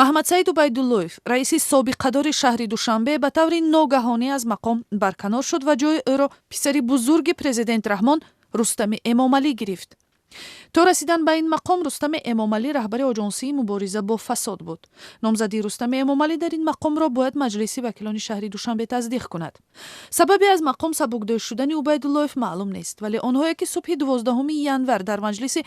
маҳмадсаид убайдуллоев раиси собиқадори шаҳри душанбе ба таври ногаҳонӣ аз мақом барканор шуд ва ҷои ӯро писари бузурги президент раҳмон рустами эмомалӣ гирифт. То расидан ба ин мақом рустами эмомалӣ раҳбари оҷонсии мубориза бо фасод буд. номзадии рустами эмомалӣ дар ин мақомро бояд маҷлиси вакилони шаҳри душанбе таздиқ кунад. сабаби аз мақом сабукдош шудани убайдуллоев маълум нест, вале онҳое ки субҳи 12 январ дар маҷлиси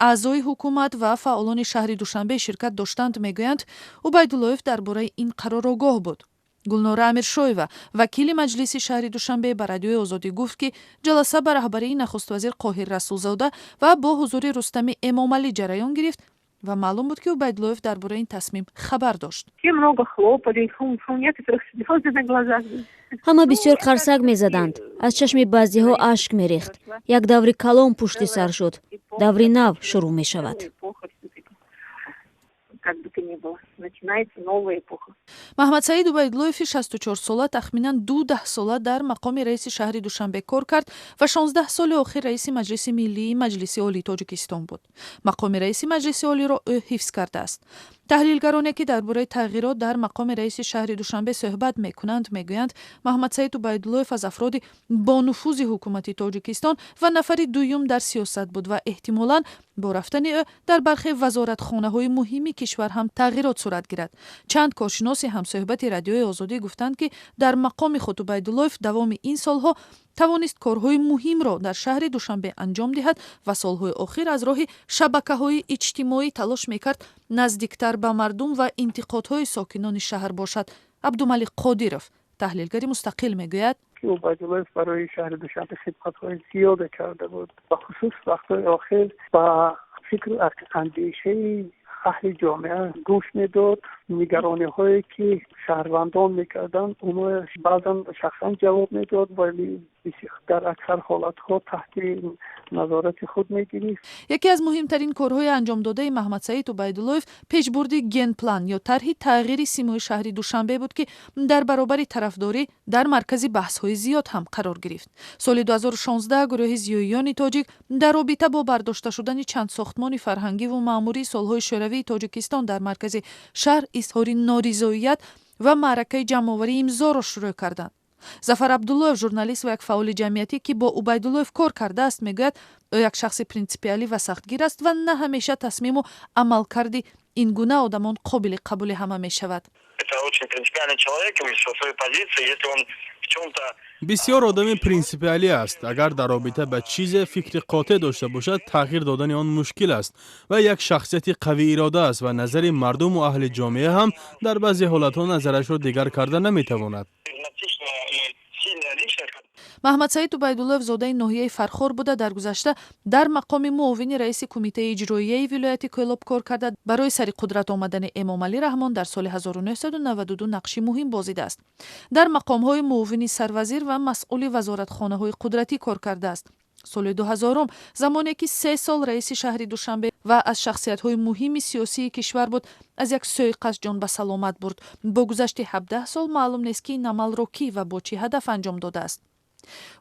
аъзои ҳукумат ва фаъолони шаҳри душанбе ширкат доштанд мегӯянд, убайдуллоев дар бораи ин қарор огоҳ буд. гулнора амиршоева вакили маҷлиси шаҳри душанбе ба радиои озодӣ гуфт ки ҷаласа ба раҳбарии нахуст-вазир қоҳир расулзода ва бо ҳузури рустами эмомалӣ ҷараён гирифт ва маълум буд ки убайдуллоев дар бораи ин тасмим хабар дошт. ҳама бисёр қарсак мезаданд. аз чашми баъзиҳо ашк мерехт. як даври калон пушти сар шуд. даври нав шурӯъ мешавад. маҳмадсаид убайдуллоеви 64 сола тахминан 2 сола дар мақоми раиси шаҳри душанбе кор кард ва 16 соли охир раиси маҷлиси миллии маҷлиси олии тоҷикистон буд. мақоми раиси маҷлиси олиро ӯ ҳифз кардааст. таҳлилгароне ки дар бораи тағйирот дар мақоми раиси шаҳри душанбе суҳбат мекунанд мегӯянд маҳмадсаид убайдуллоев аз афроди бонуфузи ҳукумати тоҷикистон ва нафари дуюм дар сиёсат буд ва эҳтимолан бо рафтани ӯ дар бархи вазоратхонаҳои муҳими кишвар ҳам тағйирот сурат гирад. чанд коршиноси ҳамсӯҳбати радиои озодӣ гуфтанд ки дар мақоми худ убайдуллоев давоми ин солҳо тавонист корҳои муҳимро дар шаҳри душанбе анҷом диҳад ва солҳои охир аз роҳи шабакаҳои иҷтимоӣ талош мекард наздиктар ба мардум ва интиқодҳои сокинони шаҳр бошад. абдумалик қодиров таҳлилгари мустақил мегӯяд: убайдуллоев барои шаҳри душанбе хидматҳои зиёде карда буд. ба хусус вақтҳои охир ба фикру андешаи аҳли ҷомеа гӯш медод. нигарониҳое ки шаҳрвандон мекарданд оно баъзан шахсан ҷавоб медод, вале дар аксар ҳолатҳо таҳти назорати худ мегирифт. яке аз муҳимтарин корҳои анҷомдодаи маҳмадсаид убайдуллоев пешбурди генплан ё тарҳи тағйири симои шаҳри душанбе буд ки дар баробари тарафдорӣ дар маркази баҳсҳои зиёд ҳам қарор гирифт. соли 2016 гурӯҳи зиёиёни тоҷик дар робита бо бардошта шудани чанд сохтмони фарҳангиву маъмурии солҳои шӯравии тоҷикистон дар маркази шаҳр изҳори норизоият ва маъракаи ҷамъоварии имзоро шурӯъ карданд. зафар абдуллоев журналист ва як фаъоли ҷамъиятӣ ки бо убайдуллоев кор кардааст мегӯяд ӯ як шахси принсипиалӣ ва сахтгир аст ва на ҳамеша тасмиму амалкарди ин гуна одамон қобили қабули ҳама мешавад. бисёр одами принсипиалӣ аст. агар дар робита ба чизе фикри қотеъ дошта бошад, тағйир додани он мушкил аст ва як шахсияти қавиирода аст ва назари мардуму аҳли ҷомеа ҳам дар баъзе ҳолатҳо назарашро дигар карда наметавонад. маҳмадсаид убайдуллоев зодаи ноҳияи фархор буда дар гузашта дар мақоми муовини раиси кумитаи иҷроияи вилояти Ко'лоб кор карда барои сари қудрат омадани Эмомалӣ Раҳмон дар соли 1992 нақши муҳим бозидааст. дар мақомҳои муовини сарвазир ва масъули вазоратхонаҳои қудратӣ кор кардааст. соли 2000 замоне ки 3 сол раиси шаҳри душанбе ва аз шахсиятҳои муҳими сиёсии кишвар буд, аз як суйқасд ҷон ба саломат бурд. бо гузашти 17 сол маълум нест ки ин амалро кӣ ва бо чӣ ҳадаф анҷом додааст.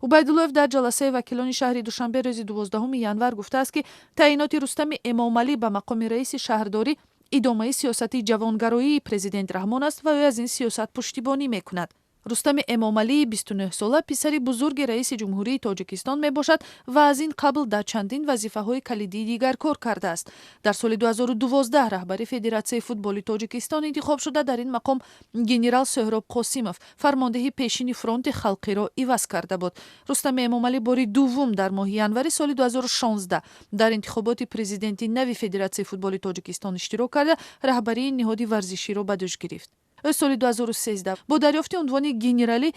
убайдуллоев дар ҷаласаи вакилони шаҳри душанбе рӯзи 12 январ гуфтааст ки таъиноти рустами эмомалӣ ба мақоми раиси шаҳрдорӣ идомаи сиёсати ҷавонгароии президент раҳмон аст ва ӯ аз ин сиёсат пуштибонӣ мекунад. рустами эмомалии 29 сола писари бузурги раиси ҷумҳурии тоҷикистон мебошад ва аз ин қабл дар чандин вазифаҳои калидии дигар кор кардааст. дар соли 2012 раҳбари Федератсияи футболи Тоҷикистон интихоб шуда дар ин мақом генерал Сӯҳроб Қосимов фармондеҳи пешини фронти халқиро иваз карда буд. рустами эмомалӣ бори дуввум дар моҳи январи соли 2016 дар интихоботи президенти нави Федератсияи футболи Тоҷикистон иштирок карда раҳбарии ниҳоди варзиширо ба дӯш гирифт. ӯ соли 2013 бо дарёфти унвони генералӣ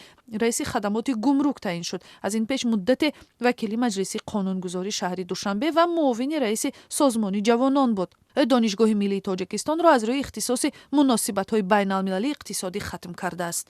раиси хадамоти гумрук таъин шуд. аз ин пеш муддате вакили маҷлиси қонунгузори шаҳри душанбе ва муовини раиси созмони ҷавонон буд. ӯ донишгоҳи миллии Тоҷикистонро аз рӯи ихтисоси муносибатҳои байналмилалии иқтисодӣ хатм кардааст.